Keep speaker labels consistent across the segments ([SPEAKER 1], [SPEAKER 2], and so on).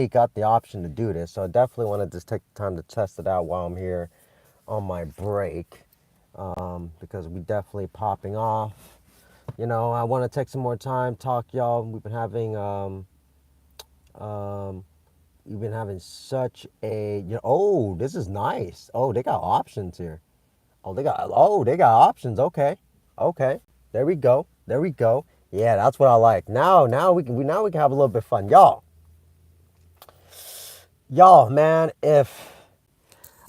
[SPEAKER 1] got the option to do this, so I definitely want to just take the time to test it out while I'm here on my break, because we definitely popping off. You know, I want to take some more time, talk y'all. Um, we've been having such a, you know, oh, this is nice. Oh, they got options here. They got options. Okay. Okay. There we go. There we go. Yeah, that's what I like. Now we can have a little bit of fun. Y'all, man, if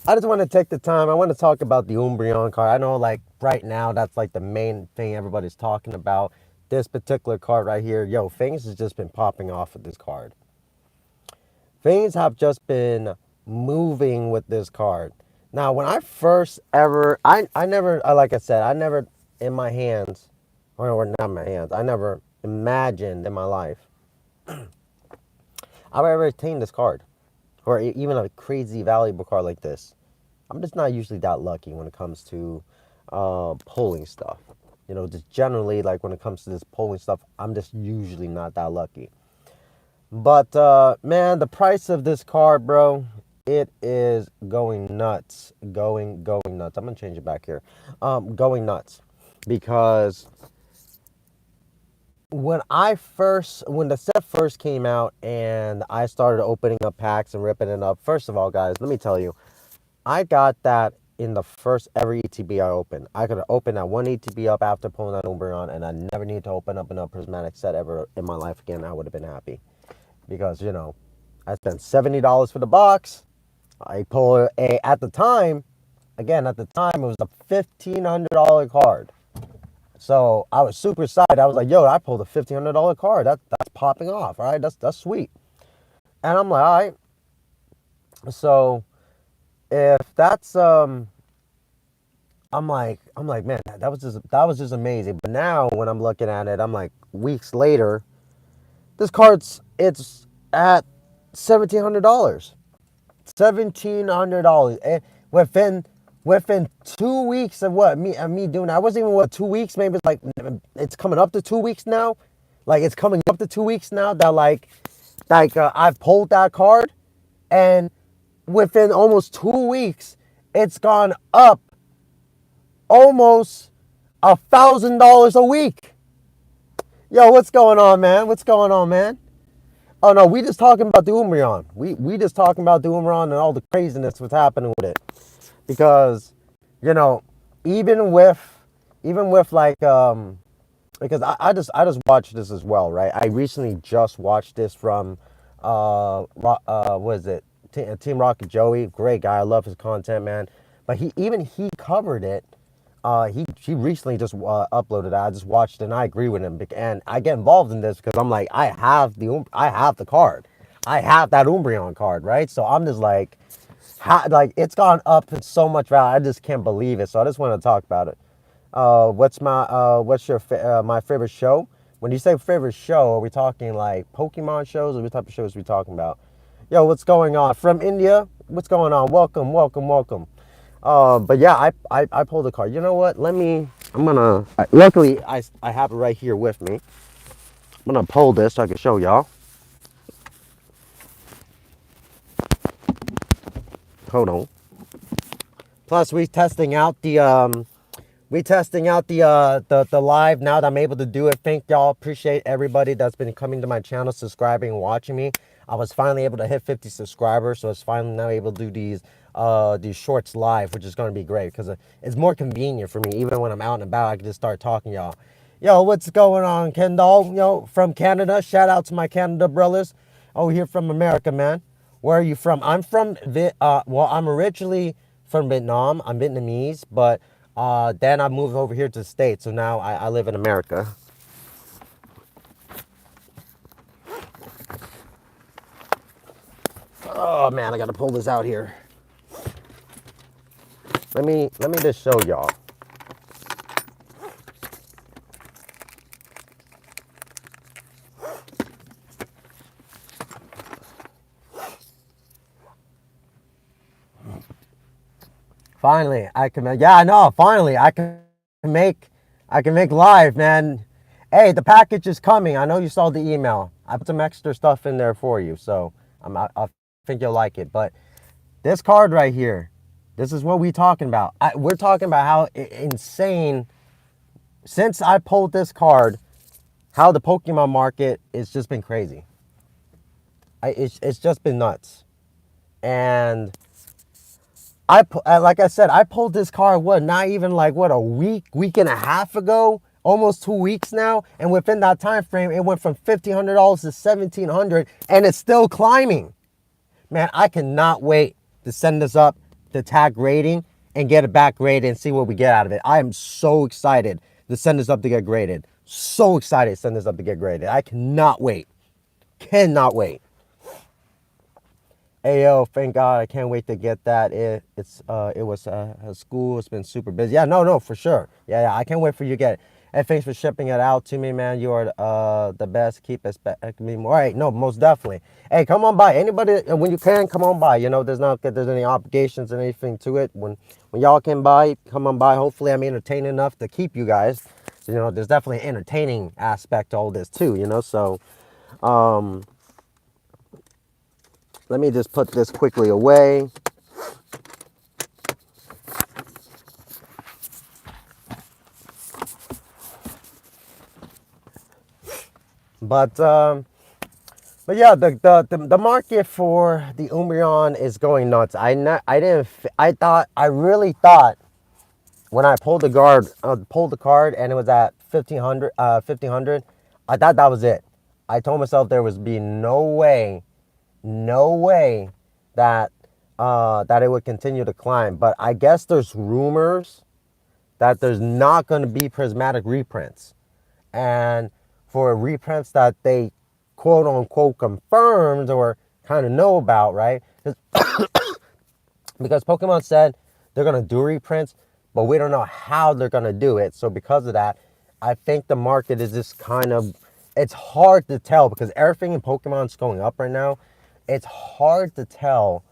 [SPEAKER 1] I just want to take the time, I want to talk about the Umbreon card. I know, like, right now, that's like the main thing everybody's talking about. This particular card right here. Yo, things has just been popping off with this card. Things have just been moving with this card. Now, when I first ever, I never, like I said, I never in my hands, or not my hands, I never imagined in my life I would ever attain this card, or even a crazy valuable card like this. I'm just not usually that lucky when it comes to polling stuff. You know, just generally, like when it comes to this polling stuff, I'm just usually not that lucky. But man, the price of this card, bro, it is going nuts. Going nuts. I'm gonna change it back here. Going nuts. Because when the set first came out and I started opening up packs and ripping it up, first of all, guys, let me tell you, I got that in the first ever ETB I opened. I could have opened that one ETB up after pulling that Umbreon, and I never need to open up another prismatic set ever in my life again. I would have been happy. Because, you know, I spent $70 for the box. I pulled at the time, it was a $1,500 card. So I was super excited. I was like, yo, I pulled a $1,500 card. That's popping off. All right, that's sweet. And I'm like, all right. So if that's I'm like, man, that was just amazing. But now when I'm looking at it, I'm like, weeks later, this card's it's at $1,700. $1,700. And within 2 weeks of me doing that, I wasn't even 2 weeks, maybe it's coming up to 2 weeks now. Like it's coming up to 2 weeks now that I've pulled that card, and within almost 2 weeks, it's gone up almost $1,000 a week. Yo, what's going on, man? What's going on, man? Oh no, we just talking about the Umbreon. We just talking about the Umbreon and all the craziness what's happening with it. Because, you know, even with like because I just watched this as well, right? I recently just watched this from what is it? Team Rocket Joey, great guy. I love his content, man. But he covered it. He recently just uploaded it. I just watched it, and I agree with him. And I get involved in this because I'm like, I have the card, I have that Umbreon card, right? So I'm just like, it's gone up in so much value. I just can't believe it. So I just want to talk about it. What's your my favorite show? When you say favorite show, are we talking like Pokemon shows, or what type of shows are we talking about? Yo, what's going on from India? What's going on? Welcome, welcome, welcome. But yeah, I pulled a card. You know what? Luckily, I have it right here with me. I'm gonna pull this so I can show y'all. Hold on. Plus, we testing out the live now that I'm able to do it. Thank y'all. Appreciate everybody that's been coming to my channel, subscribing and watching me. I was finally able to hit 50 subscribers, so it's finally now able to do these shorts live, which is going to be great because it's more convenient for me. Even when I'm out and about, I can just start talking, y'all. Yo, what's going on, Kendall? Yo, from Canada. Shout out to my Canada brothers. Oh, here from America, man. Where are you from? I'm originally from Vietnam. I'm Vietnamese, but then I moved over here to the States, so now I live in America. Oh man, I gotta pull this out here. Let me just show y'all. Finally, I can. Yeah, I know. Finally, I can make live, man. Hey, the package is coming. I know you saw the email. I put some extra stuff in there for you, so I think you'll like it. But this card right here, this is what we talking about. We're talking about how insane, since I pulled this card, how the Pokemon market has just been crazy. It's just been nuts. And like I said, I pulled this card, not even like, a week and a half ago, almost 2 weeks now. And within that time frame, it went from $1,500 to $1,700, and it's still climbing. Man, I cannot wait to send this up to tag rating and get it back graded and see what we get out of it. I am so excited to send this up to get graded. So excited to send this up to get graded. I cannot wait. Cannot wait. Ayo, thank God, I can't wait to get that. It was school. It's been super busy. Yeah, no, for sure. Yeah, I can't wait for you to get it. And thanks for shipping it out to me, man. You are the best. Keep expecting me more. All right, no, most definitely. Hey, come on by. Anybody, when you can, come on by. You know, there's any obligations and anything to it. When y'all can buy, come on by. Hopefully, I'm entertaining enough to keep you guys. You know, there's definitely an entertaining aspect to all this too. You know, so. Let me just put this quickly away. But yeah, the market for the Umbreon is going nuts. I really thought when I pulled the card and it was at 1,500, I thought that was it. I told myself there was be no way that that it would continue to climb. But I guess there's rumors that there's not going to be prismatic reprints, and for reprints that they quote unquote confirmed or kind of know about, right? Because Pokemon said they're going to do reprints, but we don't know how they're going to do it. So because of that, I think the market is just kind of, it's hard to tell because everything in Pokemon's going up right now. It's hard to tell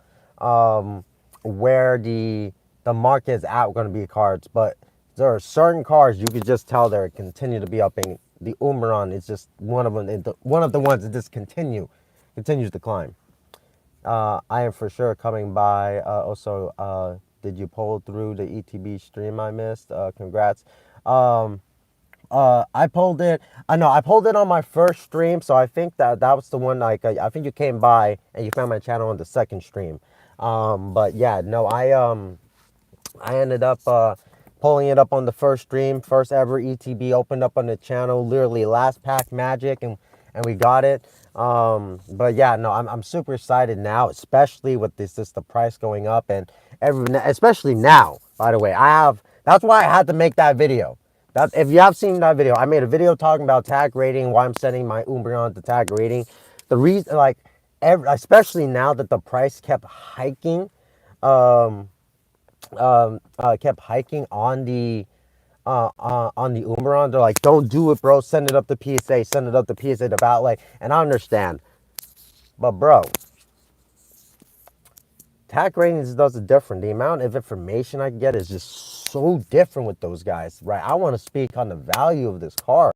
[SPEAKER 1] where the market is at going to be cards, but there are certain cards you could just tell they're continue to be upping. The Umbreon is just one of them. One of the ones that just continues to climb. I am for sure coming by. Also, did you pull through the ETB stream I missed? Congrats. I pulled it. I know I pulled it on my first stream, so I think that was the one. Like I think you came by and you found my channel on the second stream. But yeah, no, I ended up pulling it up on the first stream, first ever ETB opened up on the channel, literally last pack magic, and we got it. But yeah, no, I'm super excited now, especially with the price going up, and especially now. By the way, that's why I had to make that video. That if you have seen that video, I made a video talking about tag rating, why I'm sending my Umbreon to tag rating. The reason, like, especially now that the price kept hiking. Kept hiking on the Umbreon. They're like, don't do it, bro. Send it up to PSA. Send it up to PSA to Valet. And I understand, but bro, tag ratings does it different. The amount of information I get is just so different with those guys, right? I want to speak on the value of this card.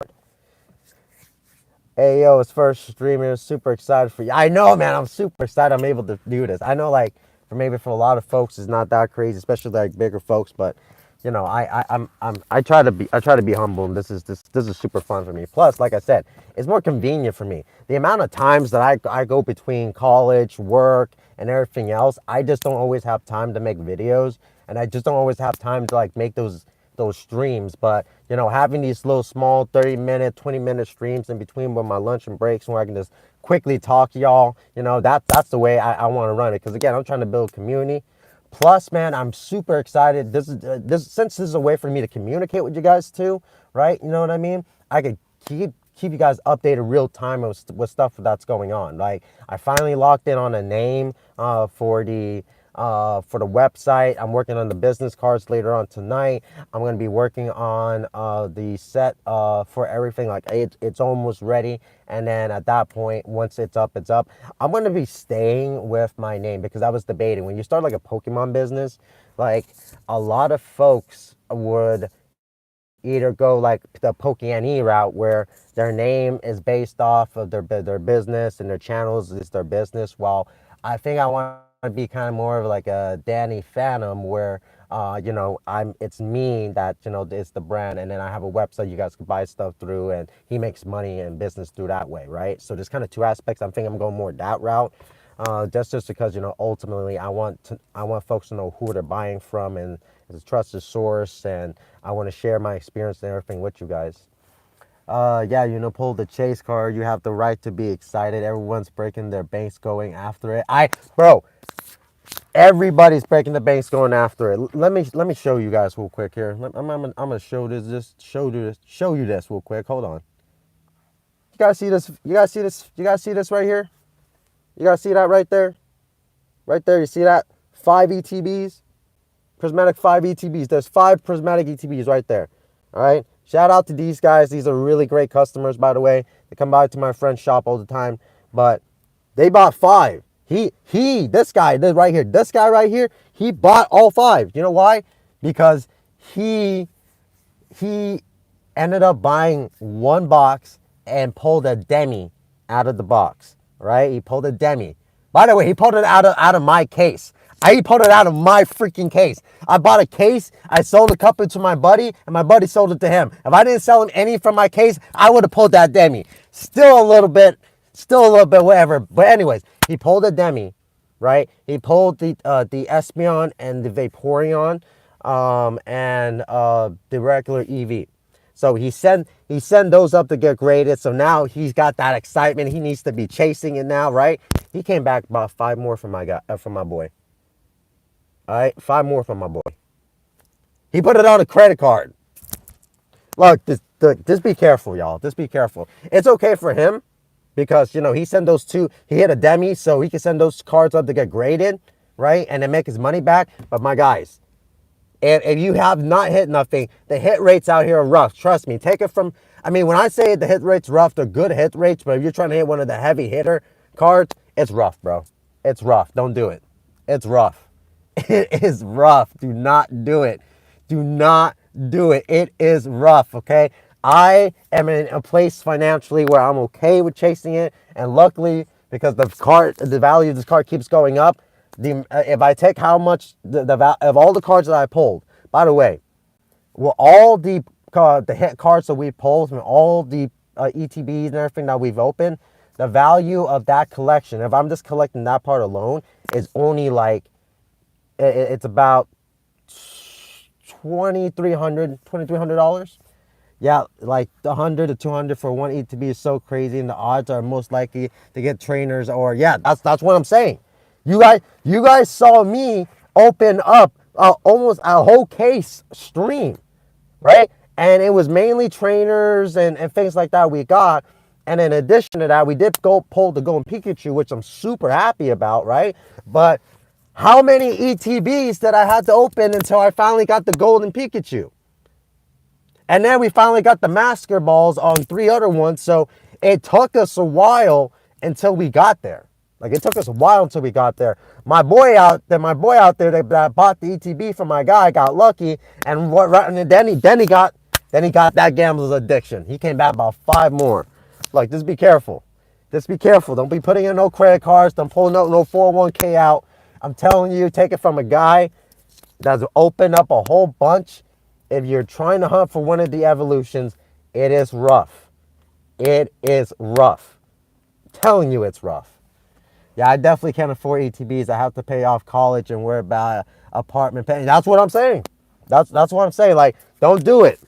[SPEAKER 1] Hey yo, it's first streamer. Super excited for you. I know, man. I'm super excited. I'm able to do this. I know, like, for a lot of folks, it's not that crazy, especially like bigger folks. But you know, I try to be humble, and this is super fun for me. Plus, like I said, it's more convenient for me. The amount of times that I go between college, work, and everything else, I just don't always have time to make videos, and I just don't always have time to like make those streams. But you know, having these little small 30-minute, 20-minute streams in between with my lunch and breaks where I can just quickly talk to y'all, you know, that's the way I want to run it. Because again, I'm trying to build community. Plus, man, I'm super excited. Since this is a way for me to communicate with you guys too, right? You know what I mean? I could keep you guys updated real time with stuff that's going on. Like, I finally locked in on a name for the website. I'm working on the business cards later on tonight. I'm going to be working on the set for everything. Like, it's almost ready. And then at that point, once it's up, it's up. I'm going to be staying with my name because I was debating. When you start like a Pokemon business, like, a lot of folks would either go like the Pokemon route where their name is based off of their business and their channels is their business. While I think I want to be kind of more of like a Danny Phantom where it's me that it's the brand, and then I have a website you guys can buy stuff through, and he makes money and business through that way, right? So there's kind of two aspects. I'm thinking I'm going more that route. Just because ultimately I want folks to know who they're buying from and it's a trusted source, and I want to share my experience and everything with you guys. Yeah, pull the chase card. You have the right to be excited. Everyone's breaking their banks going after it. Bro, everybody's breaking the banks going after it. Let me show you guys real quick here. I'm gonna show you this real quick. Hold on. You guys see this? You guys see this? You guys see this right here? You guys see that right there? Right there, you see that? 5 ETBs, prismatic 5 ETBs. There's 5 prismatic ETBs right there. All right. Shout out to these guys. These are really great customers, by the way. They come by to my friend's shop all the time, but they bought 5. This guy right here, he bought all 5. You know why? Because he ended up buying one box and pulled a demi out of the box. Right? He pulled a demi. By the way, he pulled it out of my case. He pulled it out of my freaking case. I bought a case. I sold a couple to my buddy, and my buddy sold it to him. If I didn't sell him any from my case, I would have pulled that demi. Still a little bit, whatever. But anyways, he pulled a demi, right? He pulled the Espeon and the Vaporeon, and the regular EV. So he sent those up to get graded. So now he's got that excitement. He needs to be chasing it now, right? He came back about 5 more from my boy. All right, 5 more from my boy. He put it on a credit card. Look, just be careful, y'all. Just be careful. It's okay for him because he sent those 2. He hit a demi, so he can send those cards up to get graded, right, and then make his money back. But my guys, if you have not hit nothing, the hit rates out here are rough. Trust me. Take it from, when I say the hit rates rough, they're good hit rates, but if you're trying to hit one of the heavy hitter cards, it's rough, bro. It's rough. Don't do it. It's rough. It is rough. Do not do it. Do not do it. It is rough, okay? I am in a place financially where I'm okay with chasing it, and luckily, because the value of this card keeps going up, if I take how much of all the cards that I pulled, by the way, well, all the hit cards that we pulled from all the ETBs and everything that we've opened, the value of that collection, if I'm just collecting that part alone, is only like, it's about $2,300. Yeah, like 100 to 200 for one ETB is so crazy, and the odds are most likely to get trainers, or that's what I'm saying. You guys saw me open up almost a whole case stream, right? And it was mainly trainers and things like that we got. And in addition to that, we did pull the Golden Pikachu, which I'm super happy about, right? But how many ETBs did I have to open until I finally got the Golden Pikachu? And then we finally got the Master Balls on 3 other ones. So it took us a while until we got there. Like, it took us a while until we got there. My boy out there that bought the ETB from my guy got lucky, and then he got that gambler's addiction. He came back about 5 more. Like, just be careful. Just be careful. Don't be putting in no credit cards. Don't pull no 401k out. I'm telling you, take it from a guy that's opened up a whole bunch. If you're trying to hunt for one of the evolutions, it is rough. It is rough. I'm telling you, it's rough. Yeah, I definitely can't afford ETBs. I have to pay off college and worry about apartment paying. That's what I'm saying. That's what I'm saying. Like, don't do it.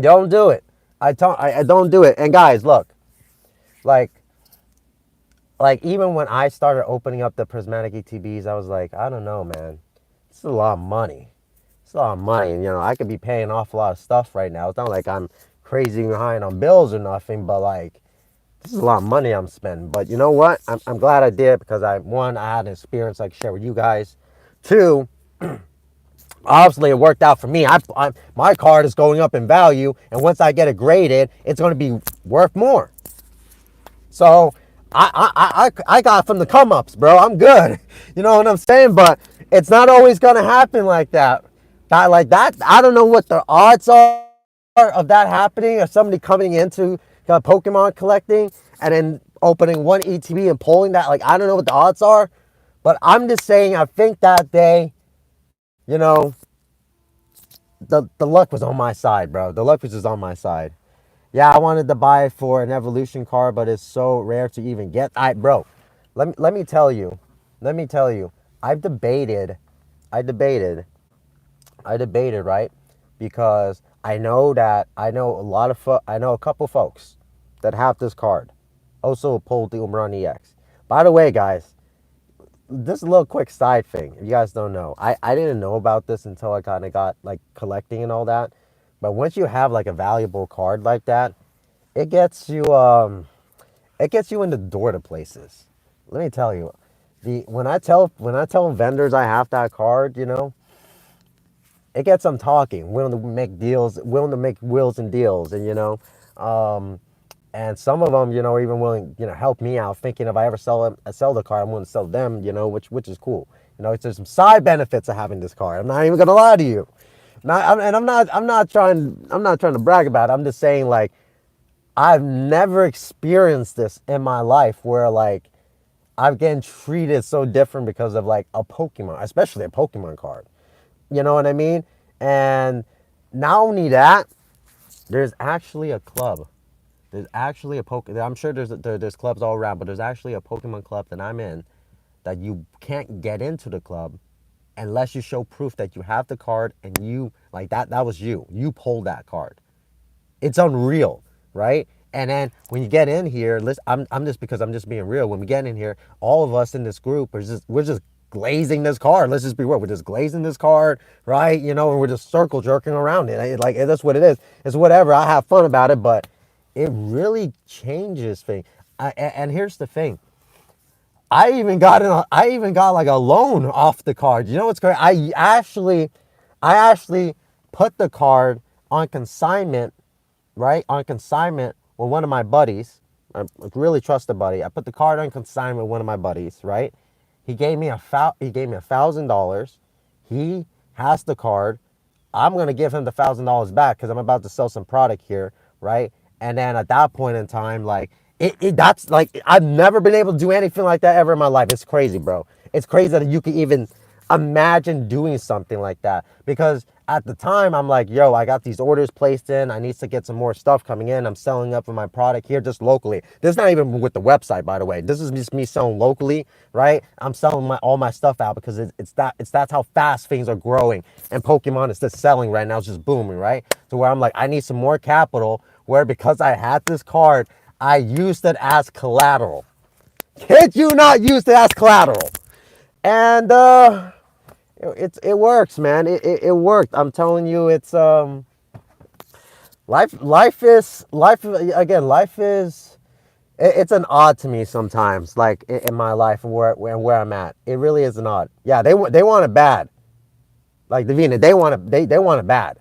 [SPEAKER 1] Don't do it. I don't do it. And guys, look, like even when I started opening up the prismatic ETBs, I was like, I don't know, man. It's a lot of money. It's a lot of money. I could be paying off a lot of stuff right now. It's not like I'm crazy behind on bills or nothing, but like, this is a lot of money I'm spending. But you know what? I'm glad I did, because I had an experience I could share with you guys. 2, obviously it worked out for me. My card is going up in value, and once I get it graded, it's going to be worth more. So I got from the come ups, bro. I'm good. You know what I'm saying? But it's not always going to happen like that. Not like that. I don't know what the odds are. of that happening, of somebody coming into Pokemon collecting and then opening one ETB and pulling that, like, I don't know what the odds are, but I'm just saying, I think that day, you know, the luck was on my side, bro. The luck was just on my side. Yeah, I wanted to buy it for an evolution card, but it's so rare to even get. Bro, let me tell you, I've debated, I debated, I debated, right? Because I know a couple folks that have this card. Also pulled the Umbreon EX. By the way, guys, this little quick side thing. If you guys don't know, I didn't know about this until I kind of got like collecting and all that. But once you have like a valuable card like that, it gets you in the door to places. Let me tell you, the when I tell vendors I have that card, it gets them talking, willing to make deals, willing to make wills and deals, and um, and some of them, even willing, help me out, thinking if I ever sell the car, I'm willing to sell them, which is cool. There's some side benefits of having this car. I'm not even gonna lie to you. I'm not trying to brag about it. I'm just saying, like, I've never experienced this in my life where, like, I'm getting treated so different because of like a Pokemon, especially a Pokemon card. You know what I mean? And not only that, there's actually a club. There's actually a I'm sure there's clubs all around, but there's actually a Pokemon club that I'm in that you can't get into the club unless you show proof that you have the card and you like that was you. You pulled that card. It's unreal, right? And then when you get in here, listen, I'm just because I'm just being real. When we get in here, all of us in this group we're just glazing this card. Let's just be real. We're just glazing this card, right? And we're just circle jerking around it. Like, that's what it is. It's whatever. I have fun about it, but it really changes things. And here's the thing. I even got like a loan off the card. You know what's great? I actually put the card on consignment, right? On consignment with one of my buddies. I really trust the buddy. I put the card on consignment with one of my buddies, right? He gave me $1,000. He has the card. I'm gonna give him the $1,000 back because I'm about to sell some product here, right? And then at that point in time, like that's like I've never been able to do anything like that ever in my life. It's crazy, bro. It's crazy that you can even imagine doing something like that. Because at the time, I'm like, yo, I got these orders placed in. I need to get some more stuff coming in. I'm selling up for my product here just locally. This is not even with the website, by the way. This is just me selling locally, right? I'm selling all my stuff out because that's how fast things are growing. And Pokemon is just selling right now. It's just booming, right? To where I'm like, I need some more capital, where because I had this card, I used it as collateral. Kid you not, used it as collateral. And it works, man. It worked. I'm telling you, it's life is it's an odd to me sometimes, like in my life and where I'm at. It really is an odd. Yeah, they want it bad. Like DaVinci, they want it bad.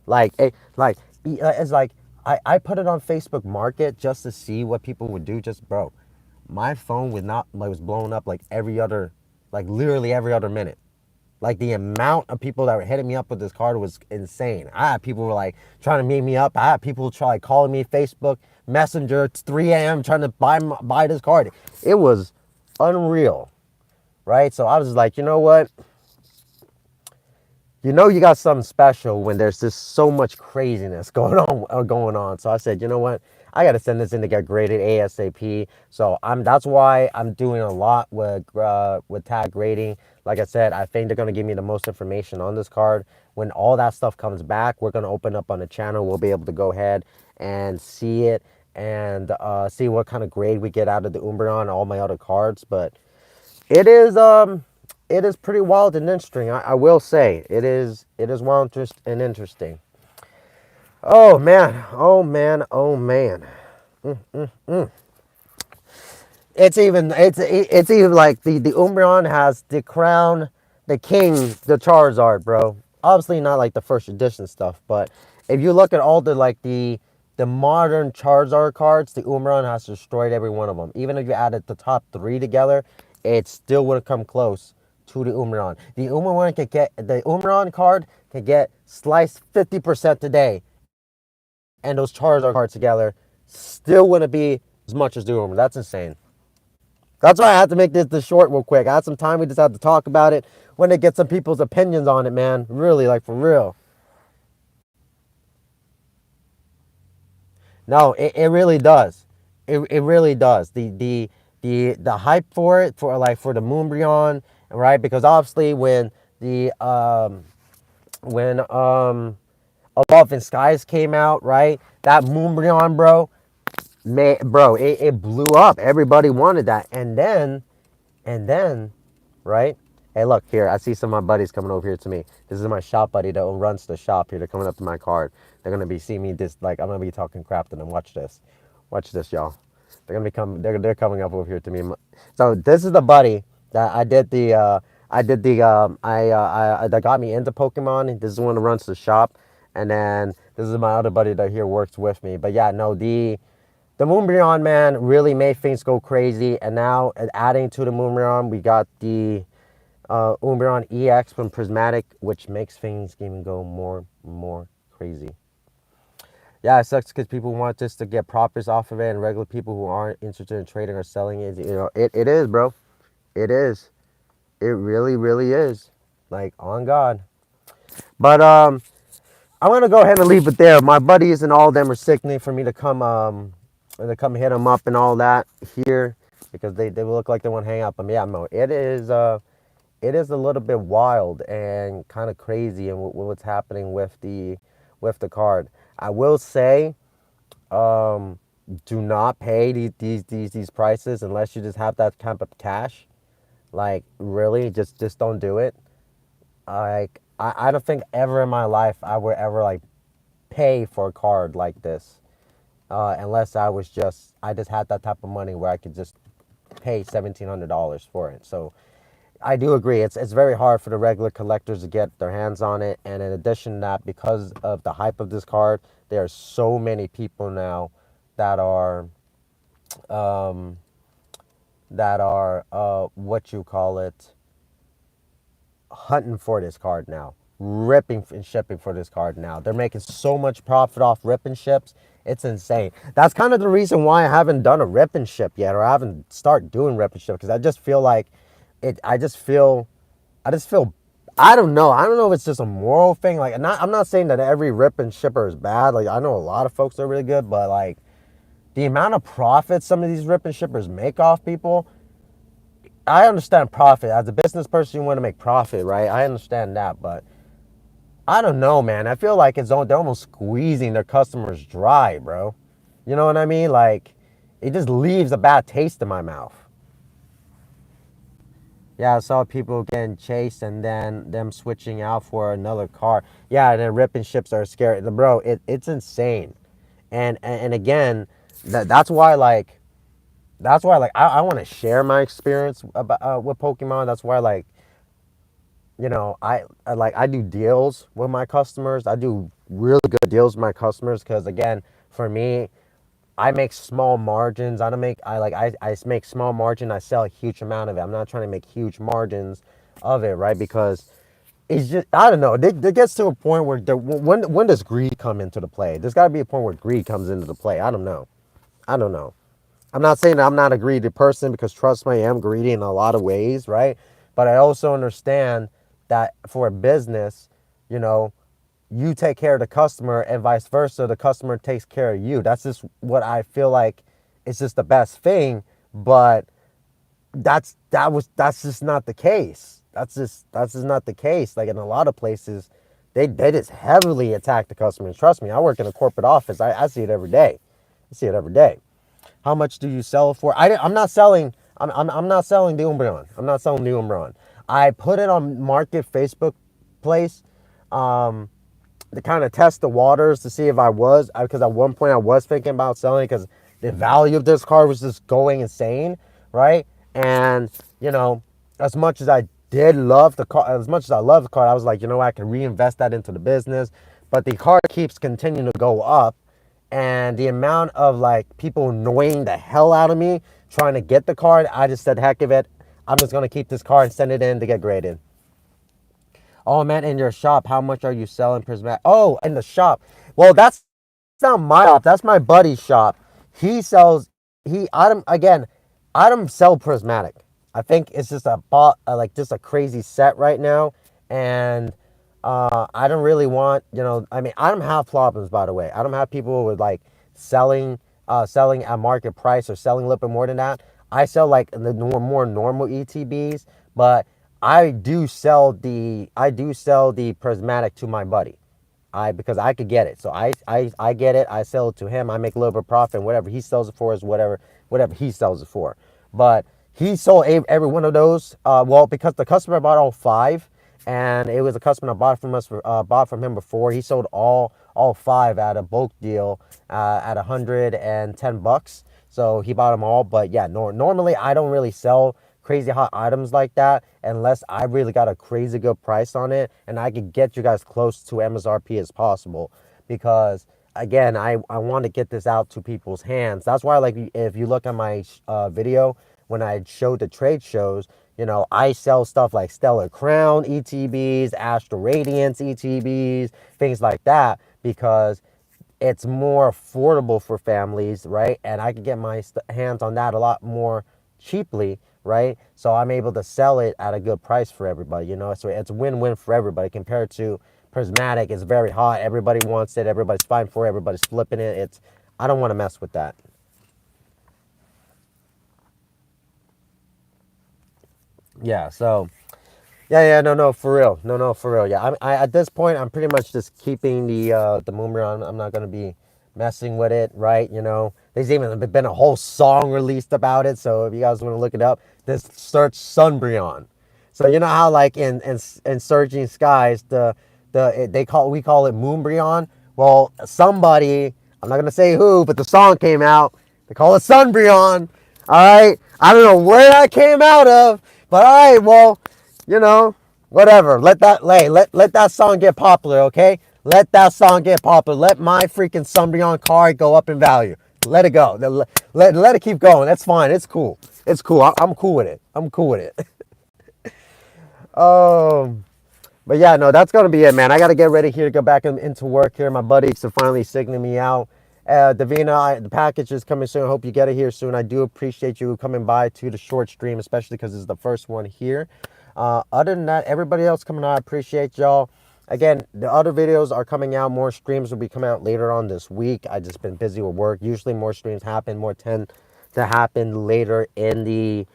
[SPEAKER 1] Like it's like I put it on Facebook Market just to see what people would do. Just, bro, my phone was blowing up like literally every other minute. Like, the amount of people that were hitting me up with this card was insane. I had people were like trying to meet me up. I had people try calling me Facebook Messenger. It's 3 a.m. trying to buy this card. It was unreal, right? So I was like, you know what? You got something special when there's just so much craziness going on. So I said, you know what? I got to send this in to get graded ASAP. So that's why I'm doing a lot with tag grading. Like I said, I think they're going to give me the most information on this card. When all that stuff comes back, we're going to open up on the channel. We'll be able to go ahead and see it and see what kind of grade we get out of the Umbreon and all my other cards. But it is pretty wild and interesting. I will say it is wild and interesting. Oh man, oh man, oh man. It's even like the Umbreon has the crown, the king, the Charizard, bro. Obviously not like the first edition stuff, but if you look at all the modern Charizard cards, the Umbreon has destroyed every one of them. Even if you added the top 3 together, it still wouldn't come close to the Umbreon. The Umbreon card can get sliced 50% today. and those Charizard cards together still wouldn't be as much as the Umbreon. That's insane. That's why I had to make this short real quick. I had some time. We just had to talk about it. When to get some people's opinions on it, man. Really, like for real. No, it really does. It really does. The hype for it for like for the Moonbreon, right? Because obviously the when Above in Skies came out, right? That Moonbreon, bro, it blew up. Everybody wanted that, and then, right? Hey, look here. I see some of my buddies coming over here to me. This is my shop buddy that runs the shop here. They're coming up to my card. They're gonna be seeing me this like I'm gonna be talking crap to them. Watch this, y'all. They're gonna be coming. They're coming up over here to me. So this is the buddy that I did the that got me into Pokemon. This is the one that runs the shop, and then this is my other buddy that here works with me. But yeah, no, the Moonbreon, man, really made things go crazy. And now, adding to the Moonbreon, we got the Umbreon EX from Prismatic, which makes things even go more and more crazy. Yeah, it sucks because people want just to get profits off of it, and regular people who aren't interested in trading or selling it, it is, bro. It is. It really, really is. Like, on God. But I'm gonna go ahead and leave it there. My buddies and all of them are sickening for me to come hit them up and all that here because they look like they want to hang out. But yeah, no, it is a little bit wild and kind of crazy and what's happening with the card. I will say, um, do not pay these prices unless you just have that kind of cash. Like really, just don't do it. Like I don't think ever in my life I would ever like pay for a card like this, unless I just had that type of money where I could just pay $1,700 for it. So I do agree. It's very hard for the regular collectors to get their hands on it. And in addition to that, because of the hype of this card, there are so many people now that are um, what you call it, hunting for this card now, ripping and shipping for this card now. They're making so much profit off rip and ships. It's insane. That's kind of the reason why I haven't done a rip and ship yet, or I haven't started doing rip and ship because I just feel like it. I just feel. I don't know. I don't know if it's just a moral thing. Like, I'm not saying that every rip and shipper is bad. Like, I know a lot of folks are really good, but like the amount of profit some of these rip and shippers make off people, I understand profit. As a business person, you want to make profit, right? I understand that, but I don't know, man. I feel like they're almost squeezing their customers dry, bro. You know what I mean? Like, it just leaves a bad taste in my mouth. Yeah, I saw people getting chased and then them switching out for another car. Yeah, and then ripping ships are scary. Bro, it's insane. And again, that's why I want to share my experience about with Pokemon. That's why I do deals with my customers. I do really good deals with my customers because again, for me, I make small margins. I don't make I make small margin. I sell a huge amount of it. I'm not trying to make huge margins of it, right? Because it's just I don't know. It gets to a point where when does greed come into the play? There's got to be a point where greed comes into the play. I don't know. I don't know. I'm not saying that I'm not a greedy person because trust me, I am greedy in a lot of ways, right? But I also understand that for a business, you know, you take care of the customer and vice versa, the customer takes care of you. That's just what I feel like is just the best thing. But that's just not the case. That's just not the case. Like in a lot of places, they just heavily attack the customers. Trust me, I work in a corporate office. I see it every day. I see it every day. How much do you sell it for? I'm not selling. I'm not selling the Umbreon. I'm not selling the Umbreon. I put it on Market Facebook place um, to kind of test the waters to see if because at one point I was thinking about selling it because the value of this car was just going insane, right? And as much as I did love the car, as much as I love the car, I was like, I can reinvest that into the business. But the car keeps continuing to go up, and the amount of like people annoying the hell out of me trying to get the card, I just said, heck of it. I'm just gonna keep this card and send it in to get graded. Oh man, in your shop, how much are you selling Prismatic? Oh, in the shop. Well, that's not my shop. That's my buddy's shop. He sells item again. Item sell prismatic. I think it's just like just a crazy set right now, and I don't really want I mean I don't have problems by the way. I don't have people with like selling selling at market price or selling a little bit more than that. I sell like the more normal ETBs, but I do sell the prismatic to my buddy. Because I could get it. So I get it. I sell it to him. I make a little bit of profit, and whatever he sells it for is whatever he sells it for. But he sold every one of those. Well, because the customer bought all five, and it was a customer that bought from him before. He sold all five at a bulk deal at $110. So he bought them all. But yeah, normally I don't really sell crazy hot items like that unless I really got a crazy good price on it and I could get you guys close to MSRP as possible, because again I want to get this out to people's hands. That's why, like, if you look at my video when I showed the trade shows, I sell stuff like Stellar Crown ETBs, Astral Radiance ETBs, things like that, because it's more affordable for families, right? And I can get my hands on that a lot more cheaply, right? So I'm able to sell it at a good price for everybody, So it's a win-win for everybody compared to prismatic. It's very hot. Everybody wants it. Everybody's fighting for it. Everybody's flipping it. I don't want to mess with that. Yeah. So yeah, no, for real, no, for real. Yeah, at this point, I'm pretty much just keeping the Umbreon. I'm not gonna be messing with it, right? There's even been a whole song released about it. So if you guys want to look it up, just search Sunbreon. So you know how like in Surging Skies, we call it Moonbreon. Well, somebody, I'm not gonna say who, but the song came out. They call it Sunbreon. All right, I don't know where that came out of, but all right, well, whatever. Let that song get popular, okay? Let that song get popular. Let my freaking Sunbreon card go up in value. Let it go. Let it keep going. That's fine. It's cool. It's cool. I'm cool with it. I'm cool with it. Um, but yeah, no, that's gonna be it, man. I gotta get ready here to go back into work here. My buddies are finally signaling me out. Davina, the package is coming soon. I hope you get it here soon. I do appreciate you coming by to the short stream, especially because it's the first one here. Other than that, everybody else coming out, I appreciate y'all. Again, the other videos are coming out. More streams will be coming out later on this week. I just been busy with work. Usually more streams more tend to happen later in the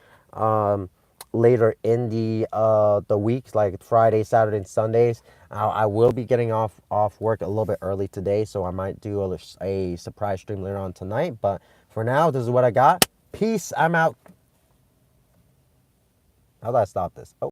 [SPEAKER 1] weeks, like Friday, Saturday, and Sundays. I will be getting off work a little bit early today, so I might do a surprise stream later on tonight. But for now, this is what I got. Peace. I'm out. How do I stop this? Oh.